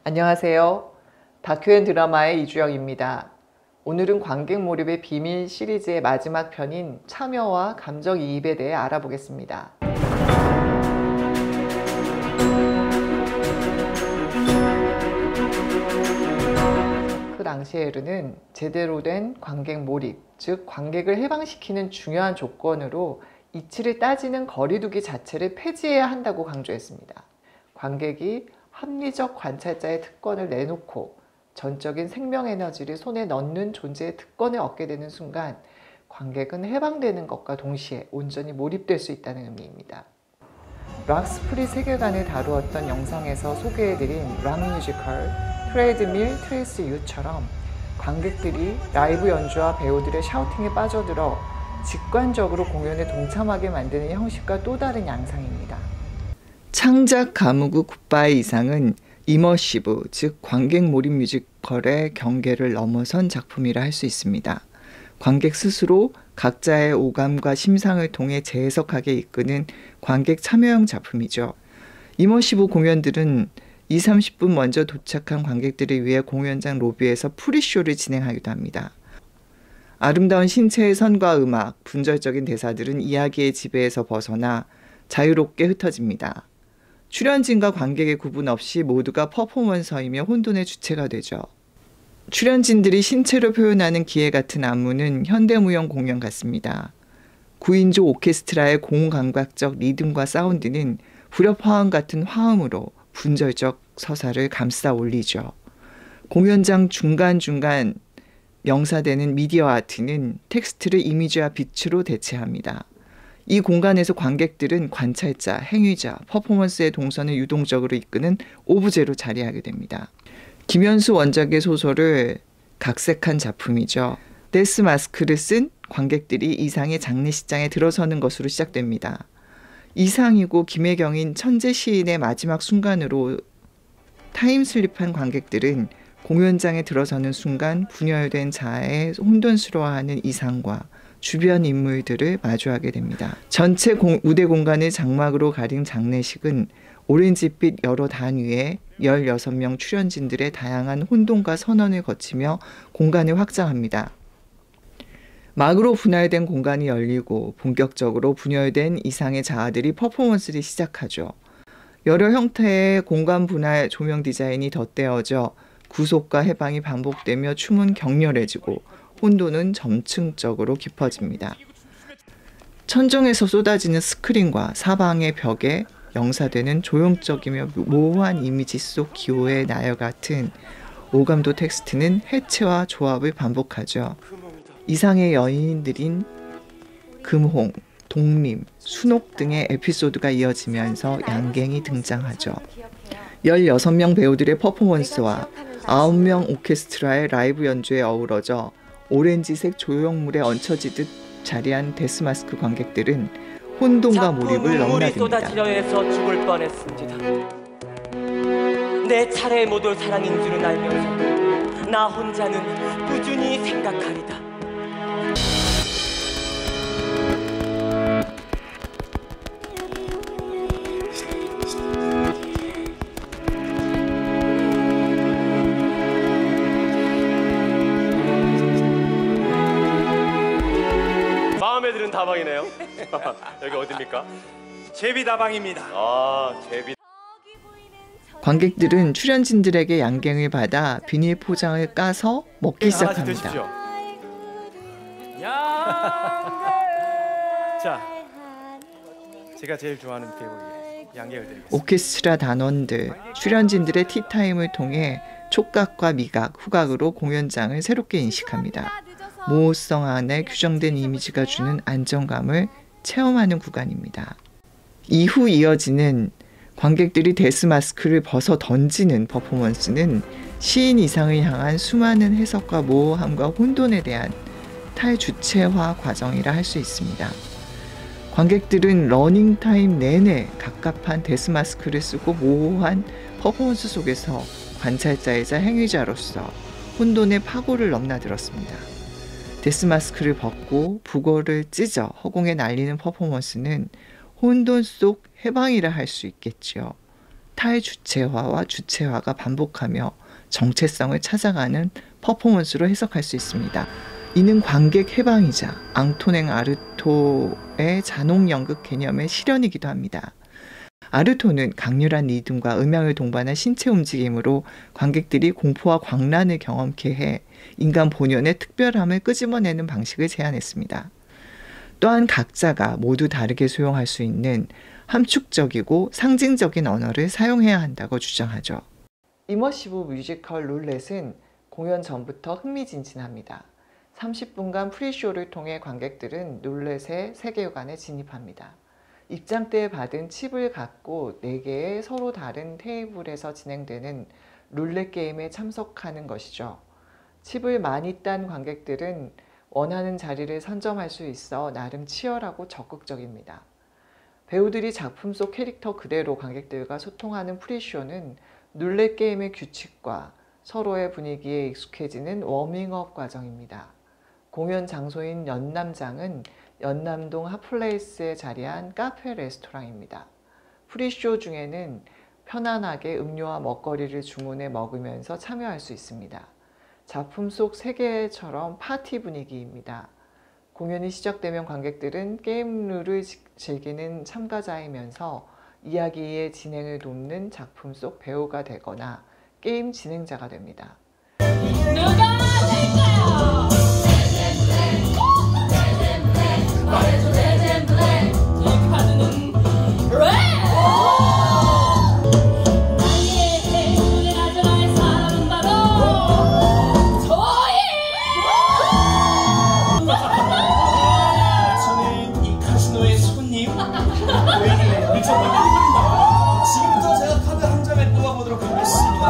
안녕하세요. 다큐앤 드라마의 이주영입니다. 오늘은 관객 몰입의 비밀 시리즈의 마지막 편인 참여와 감정이입에 대해 알아보겠습니다. 그 랑시에르는 제대로 된 관객 몰입, 즉 관객을 해방시키는 중요한 조건으로 이치를 따지는 거리두기 자체를 폐지해야 한다고 강조했습니다. 관객이 합리적 관찰자의 특권을 내놓고 전적인 생명에너지를 손에 넣는 존재의 특권을 얻게 되는 순간 관객은 해방되는 것과 동시에 온전히 몰입될 수 있다는 의미입니다. 락스프리 세계관을 다루었던 영상에서 소개해드린 락 뮤지컬 트레드밀 트레이스 유처럼 관객들이 라이브 연주와 배우들의 샤우팅에 빠져들어 직관적으로 공연에 동참하게 만드는 형식과 또 다른 양상입니다. 창작 가무국 굿바이 이상은 이머시브, 즉 관객 몰입 뮤지컬의 경계를 넘어선 작품이라 할 수 있습니다. 관객 스스로 각자의 오감과 심상을 통해 재해석하게 이끄는 관객 참여형 작품이죠. 이머시브 공연들은 20-30분 먼저 도착한 관객들을 위해 공연장 로비에서 프리쇼를 진행하기도 합니다. 아름다운 신체의 선과 음악, 분절적인 대사들은 이야기의 지배에서 벗어나 자유롭게 흩어집니다. 출연진과 관객의 구분 없이 모두가 퍼포먼서이며 혼돈의 주체가 되죠. 출연진들이 신체로 표현하는 기계 같은 안무는 현대무용 공연 같습니다. 9인조 오케스트라의 고감각적 리듬과 사운드는 불협화음 같은 화음으로 분절적 서사를 감싸 올리죠. 공연장 중간중간 명사되는 미디어 아트는 텍스트를 이미지와 빛으로 대체합니다. 이 공간에서 관객들은 관찰자, 행위자, 퍼포먼스의 동선을 유동적으로 이끄는 오브제로 자리하게 됩니다. 김현수 원작의 소설을 각색한 작품이죠. 데스 마스크를 쓴 관객들이 이상의 장례식장에 들어서는 것으로 시작됩니다. 이상이고 김혜경인 천재 시인의 마지막 순간으로 타임슬립한 관객들은 공연장에 들어서는 순간 분열된 자아에 혼돈스러워하는 이상과 주변 인물들을 마주하게 됩니다. 전체 무대 공간을 장막으로 가린 장례식은 오렌지빛 여러 단위의 16명 출연진들의 다양한 혼돈과 선언을 거치며 공간을 확장합니다. 막으로 분할된 공간이 열리고 본격적으로 분열된 이상의 자아들이 퍼포먼스를 시작하죠. 여러 형태의 공간 분할 조명 디자인이 덧대어져 구속과 해방이 반복되며 춤은 격렬해지고 혼돈은 점층적으로 깊어집니다. 천정에서 쏟아지는 스크린과 사방의 벽에 영사되는 조형적이며 모호한 이미지 속 기호의 나열 같은 오감도 텍스트는 해체와 조합을 반복하죠. 이상의 연인들인 금홍, 독림, 순옥 등의 에피소드가 이어지면서 양갱이 등장하죠. 16명 배우들의 퍼포먼스와 9명 오케스트라의 라이브 연주에 어우러져 오렌지색 조형물에 얹혀지듯 자리한 데스마스크 관객들은 혼돈과 몰입을 넘나듭니다. 쏟아지려 해서 죽을 뻔했습니다. 내 차례에 못 올 사랑인 줄은 알면서 나 혼자는 꾸준히 생각하리다. 마음에 드는 다방이네요. 여기 어디입니까? 제비다방입니다. 아, 제비. 관객들은 출연진들에게 양갱을 받아 비닐 포장을 까서 먹기 시작합니다. 자, 제가 제일 좋아하는 배우에게 양갱을 드리겠습니다. 오케스트라 단원들, 출연진들의 티타임을 통해 촉각과 미각, 후각으로 공연장을 새롭게 인식합니다. 모호성 안에 규정된 이미지가 주는 안정감을 체험하는 구간입니다. 이후 이어지는 관객들이 데스마스크를 벗어 던지는 퍼포먼스는 시인 이상을 향한 수많은 해석과 모호함과 혼돈에 대한 탈주체화 과정이라 할 수 있습니다. 관객들은 러닝타임 내내 갑갑한 데스마스크를 쓰고 모호한 퍼포먼스 속에서 관찰자이자 행위자로서 혼돈의 파고를 넘나들었습니다. 데스마스크를 벗고 북어를 찢어 허공에 날리는 퍼포먼스는 혼돈 속 해방이라 할 수 있겠죠. 탈주체화와 주체화가 반복하며 정체성을 찾아가는 퍼포먼스로 해석할 수 있습니다. 이는 관객 해방이자 앙토넹 아르토의 잔혹 연극 개념의 실현이기도 합니다. 아르토는 강렬한 리듬과 음향을 동반한 신체 움직임으로 관객들이 공포와 광란을 경험케 해 인간 본연의 특별함을 끄집어내는 방식을 제안했습니다. 또한 각자가 모두 다르게 소용할 수 있는 함축적이고 상징적인 언어를 사용해야 한다고 주장하죠. 이머시브 뮤지컬 룰렛은 공연 전부터 흥미진진합니다. 30분간 프리쇼를 통해 관객들은 룰렛의 세계관에 진입합니다. 입장대에 받은 칩을 갖고 4개의 서로 다른 테이블에서 진행되는 룰렛 게임에 참석하는 것이죠. 칩을 많이 딴 관객들은 원하는 자리를 선점할 수 있어 나름 치열하고 적극적입니다. 배우들이 작품 속 캐릭터 그대로 관객들과 소통하는 프리쇼는 룰렛 게임의 규칙과 서로의 분위기에 익숙해지는 워밍업 과정입니다. 공연 장소인 연남장은 연남동 핫플레이스에 자리한 카페 레스토랑입니다. 프리쇼 중에는 편안하게 음료와 먹거리를 주문해 먹으면서 참여할 수 있습니다. 작품 속 세계처럼 파티 분위기입니다. 공연이 시작되면 관객들은 게임 룰을 즐기는 참가자이면서 이야기의 진행을 돕는 작품 속 배우가 되거나 게임 진행자가 됩니다. 누가 될까요? 이 카드는 red! 나의 행운을 가져갈 사람은 바로 저희! 저는 이 카지노의 손님 고객이에요. 지금부터 제가 카드 한 장을 뽑아보도록 하겠습니다.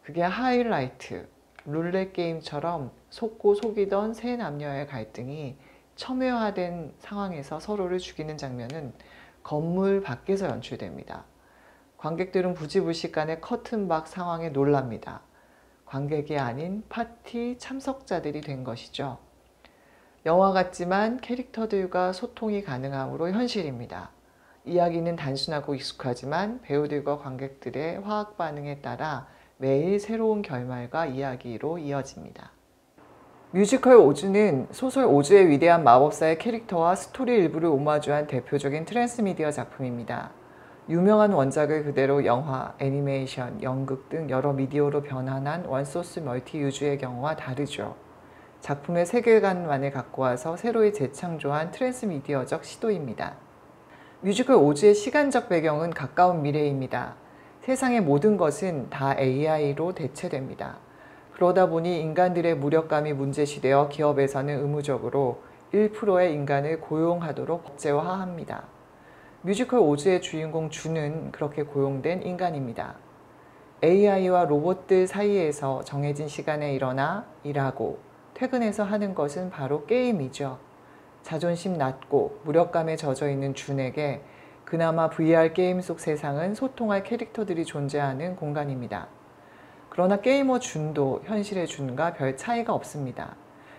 그게 하이라이트, 룰렛 게임처럼 속고 속이던 세 남녀의 갈등이 첨예화된 상황에서 서로를 죽이는 장면은 건물 밖에서 연출됩니다. 관객들은 부지불식간의 커튼박 상황에 놀랍니다. 관객이 아닌 파티 참석자들이 된 것이죠. 영화 같지만 캐릭터들과 소통이 가능하므로 현실입니다. 이야기는 단순하고 익숙하지만 배우들과 관객들의 화학 반응에 따라 매일 새로운 결말과 이야기로 이어집니다. 뮤지컬 오즈는 소설 오즈의 위대한 마법사의 캐릭터와 스토리 일부를 오마주한 대표적인 트랜스미디어 작품입니다. 유명한 원작을 그대로 영화, 애니메이션, 연극 등 여러 미디어로 변환한 원소스 멀티 유주의 경우와 다르죠. 작품의 세계관만을 갖고 와서 새로이 재창조한 트랜스미디어적 시도입니다. 뮤지컬 오즈의 시간적 배경은 가까운 미래입니다. 세상의 모든 것은 다 AI로 대체됩니다. 그러다 보니 인간들의 무력감이 문제시되어 기업에서는 의무적으로 1%의 인간을 고용하도록 법제화합니다. 뮤지컬 오즈의 주인공 주는 그렇게 고용된 인간입니다. AI와 로봇들 사이에서 정해진 시간에 일어나 일하고 퇴근해서 하는 것은 바로 게임이죠. 자존심 낮고 무력감에 젖어 있는 준에게 그나마 VR 게임 속 세상은 소통할 캐릭터들이 존재하는 공간입니다. 그러나 게이머 준도 현실의 준과 별 차이가 없습니다.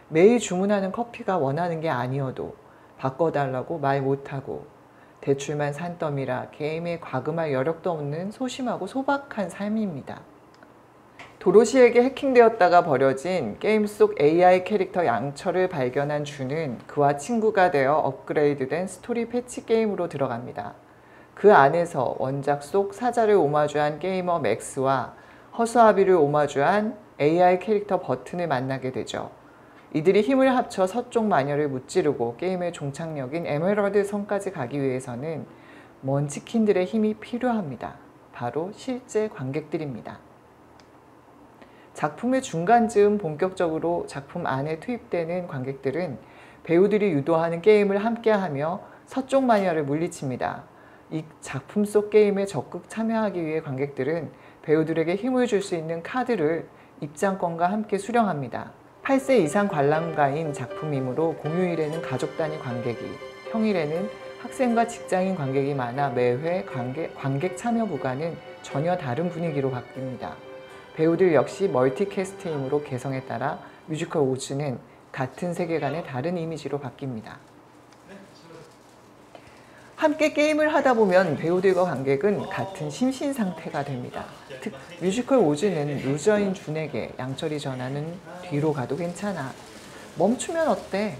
매일 주문하는 커피가 원하는 게 아니어도 바꿔달라고 말 못하고 대출만 산더미라 게임에 과금할 여력도 없는 소심하고 소박한 삶입니다. 도로시에게 해킹되었다가 버려진 게임 속 AI 캐릭터 양처를 발견한 준은 그와 친구가 되어 업그레이드된 스토리 패치 게임으로 들어갑니다. 그 안에서 원작 속 사자를 오마주한 게이머 맥스와 허수아비를 오마주한 AI 캐릭터 버튼을 만나게 되죠. 이들이 힘을 합쳐 서쪽 마녀를 무찌르고 게임의 종착역인 에메랄드 성까지 가기 위해서는 먼치킨들의 힘이 필요합니다. 바로 실제 관객들입니다. 작품의 중간쯤 본격적으로 작품 안에 투입되는 관객들은 배우들이 유도하는 게임을 함께하며 서쪽 마녀를 물리칩니다. 이 작품 속 게임에 적극 참여하기 위해 관객들은 배우들에게 힘을 줄 수 있는 카드를 입장권과 함께 수령합니다. 8세 이상 관람가인 작품이므로 공휴일에는 가족 단위 관객이, 평일에는 학생과 직장인 관객이 많아 매회 관객 참여 구간은 전혀 다른 분위기로 바뀝니다. 배우들 역시 멀티캐스트이므로 개성에 따라 뮤지컬 오즈는 같은 세계관의 다른 이미지로 바뀝니다. 함께 게임을 하다 보면 배우들과 관객은 같은 심신 상태가 됩니다. 특 뮤지컬 오즈는 루저인 준에게 양철이 전하는 뒤로 가도 괜찮아, 멈추면 어때,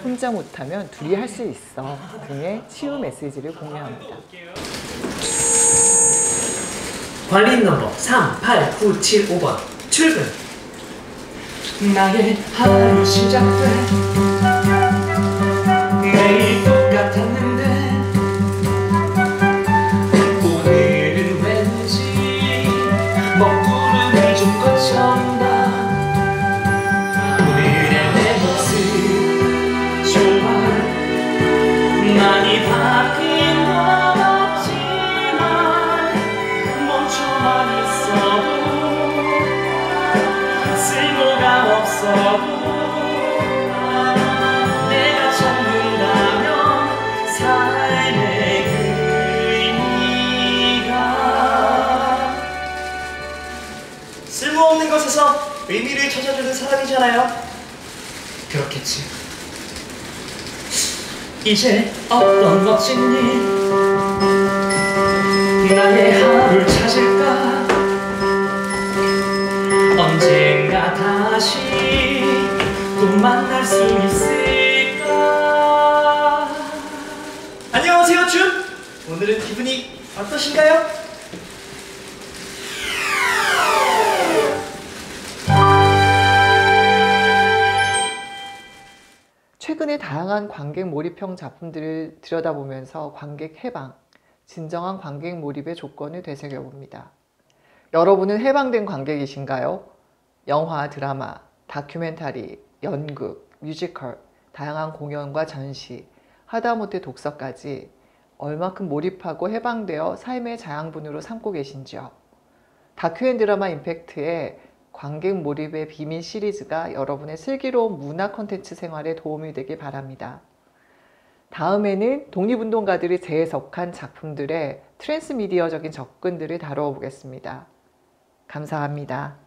혼자 못하면 둘이 할 수 있어 등의 치유 메시지를 공유합니다. 관리인 넘버 38975번 출근. 나의 하루 시작돼 매일 똑같았는데 오늘은 왠지 먹구름이 좀 거쳤나. 오늘의 내 모습 좋아. 많이 바뀐 건 없지만 멈춰만 있어도 쓸모가 없어도 내가 찾는다면 삶의 의미가 쓸모없는 것에서 의미를 찾아주는 사람이잖아요. 그렇겠지. 이제 어떤 멋진 일 나의 하루를 찾을까. 언젠가 다시 또 만날 수 있을까. 안녕하세요, 준. 오늘은 기분이 어떠신가요? 최근에 다양한 관객 몰입형 작품들을 들여다보면서 관객 해방, 진정한 관객 몰입의 조건을 되새겨봅니다. 여러분은 해방된 관객이신가요? 영화, 드라마, 다큐멘터리, 연극, 뮤지컬, 다양한 공연과 전시, 하다못해 독서까지 얼마큼 몰입하고 해방되어 삶의 자양분으로 삼고 계신지요? 다큐앤드라마 임팩트의 관객 몰입의 비밀 시리즈가 여러분의 슬기로운 문화 콘텐츠 생활에 도움이 되길 바랍니다. 다음에는 독립운동가들이 재해석한 작품들의 트랜스미디어적인 접근들을 다루어 보겠습니다. 감사합니다.